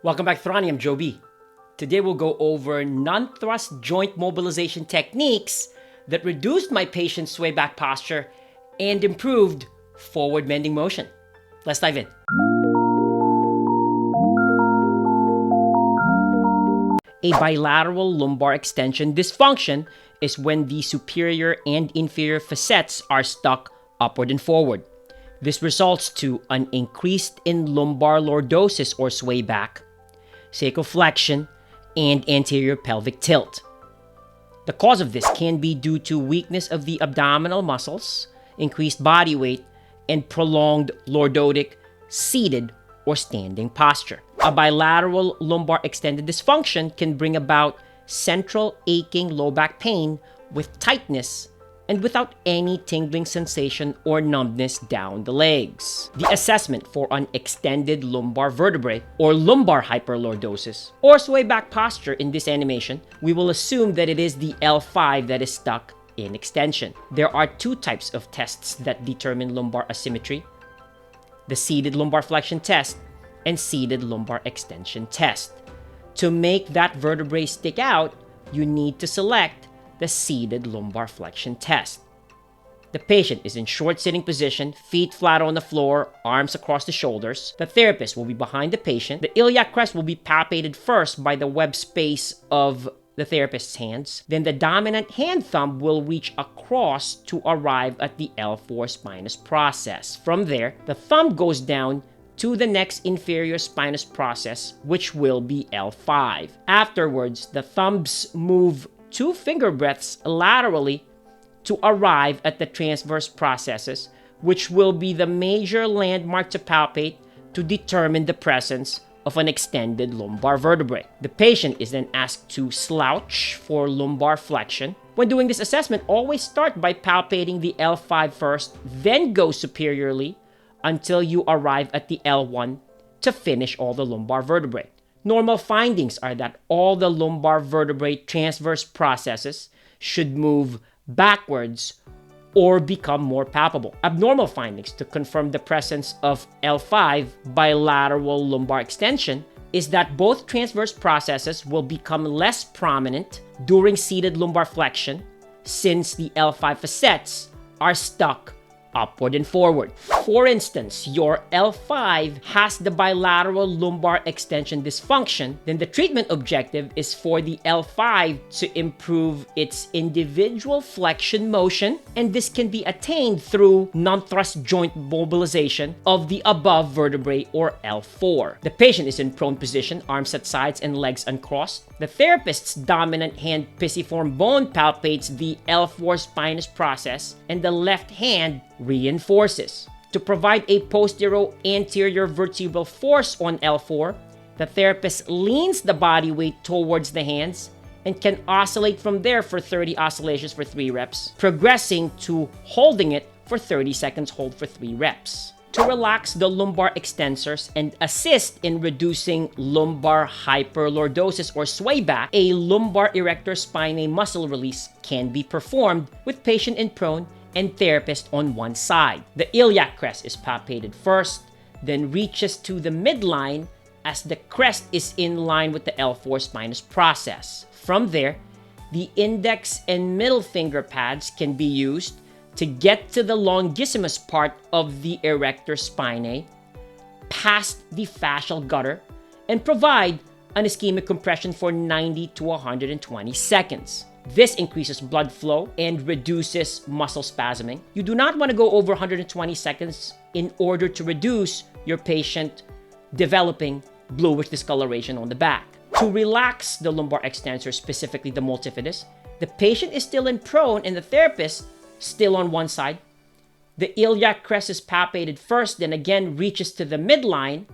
Welcome back, Thrani. I'm Joe B. Today we'll go over non-thrust joint mobilization techniques that reduced my patient's swayback posture and improved forward bending motion. Let's dive in. A bilateral lumbar extension dysfunction is when the superior and inferior facets are stuck upward and forward. This results to an increase in lumbar lordosis or swayback, sacroflexion, and anterior pelvic tilt. The cause of this can be due to weakness of the abdominal muscles, increased body weight, and prolonged lordotic, seated, or standing posture. A bilateral lumbar extended dysfunction can bring about central aching low back pain with tightness and without any tingling sensation or numbness down the legs. The assessment for an extended lumbar vertebrae or lumbar hyperlordosis or swayback posture in this animation, we will assume that it is the L5 that is stuck in extension. There are two types of tests that determine lumbar asymmetry: the seated lumbar flexion test and seated lumbar extension test. To make that vertebrae stick out, you need to select the seated lumbar flexion test. The patient is in short sitting position, feet flat on the floor, arms across the shoulders. The therapist will be behind the patient. The iliac crest will be palpated first by the web space of the therapist's hands. Then the dominant hand thumb will reach across to arrive at the L4 spinous process. From there, the thumb goes down to the next inferior spinous process, which will be L5. Afterwards, the thumbs move 2 finger breadths laterally to arrive at the transverse processes, which will be the major landmark to palpate to determine the presence of an extended lumbar vertebrae. The patient is then asked to slouch for lumbar flexion. When doing this assessment, always start by palpating the L5 first, then go superiorly until you arrive at the L1 to finish all the lumbar vertebrae. Normal findings are that all the lumbar vertebrae transverse processes should move backwards or become more palpable. Abnormal findings to confirm the presence of L5 bilateral lumbar extension is that both transverse processes will become less prominent during seated lumbar flexion since the L5 facets are stuck upward and forward. For instance, your L5 has the bilateral lumbar extension dysfunction, then the treatment objective is for the L5 to improve its individual flexion motion, and this can be attained through non-thrust joint mobilization of the above vertebrae or L4. The patient is in prone position, arms at sides and legs uncrossed. The therapist's dominant hand pisiform bone palpates the L4 spinous process, and the left hand reinforces. To provide a posterior-anterior vertebral force on L4, the therapist leans the body weight towards the hands and can oscillate from there for 30 oscillations for 3 reps, progressing to holding it for 30 seconds hold for 3 reps. To relax the lumbar extensors and assist in reducing lumbar hyperlordosis or swayback, a lumbar erector spinae muscle release can be performed with patient in prone and therapist on one side. The iliac crest is palpated first, then reaches to the midline as the crest is in line with the L4 spinous process. From there, the index and middle finger pads can be used to get to the longissimus part of the erector spinae, past the fascial gutter, and provide an ischemic compression for 90 to 120 seconds. This increases blood flow and reduces muscle spasming. You do not want to go over 120 seconds in order to reduce your patient developing bluish discoloration on the back. To relax the lumbar extensor, specifically the multifidus, the patient is still in prone and the therapist still on one side. The iliac crest is palpated first, then again reaches to the midline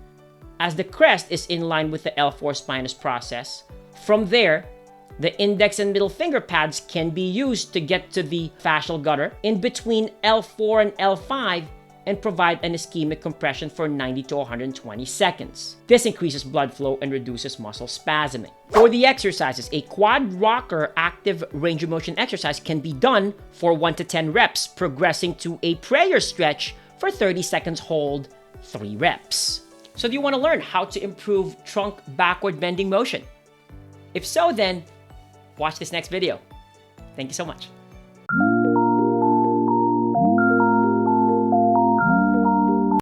as the crest is in line with the L4 spinous process. From there, the index and middle finger pads can be used to get to the fascial gutter in between L4 and L5 and provide an ischemic compression for 90 to 120 seconds. This increases blood flow and reduces muscle spasming. For the exercises, a quad rocker active range of motion exercise can be done for 1 to 10 reps, progressing to a prayer stretch for 30 seconds hold, 3 reps. So do you want to learn how to improve trunk backward bending motion? If so, then watch this next video. Thank you so much.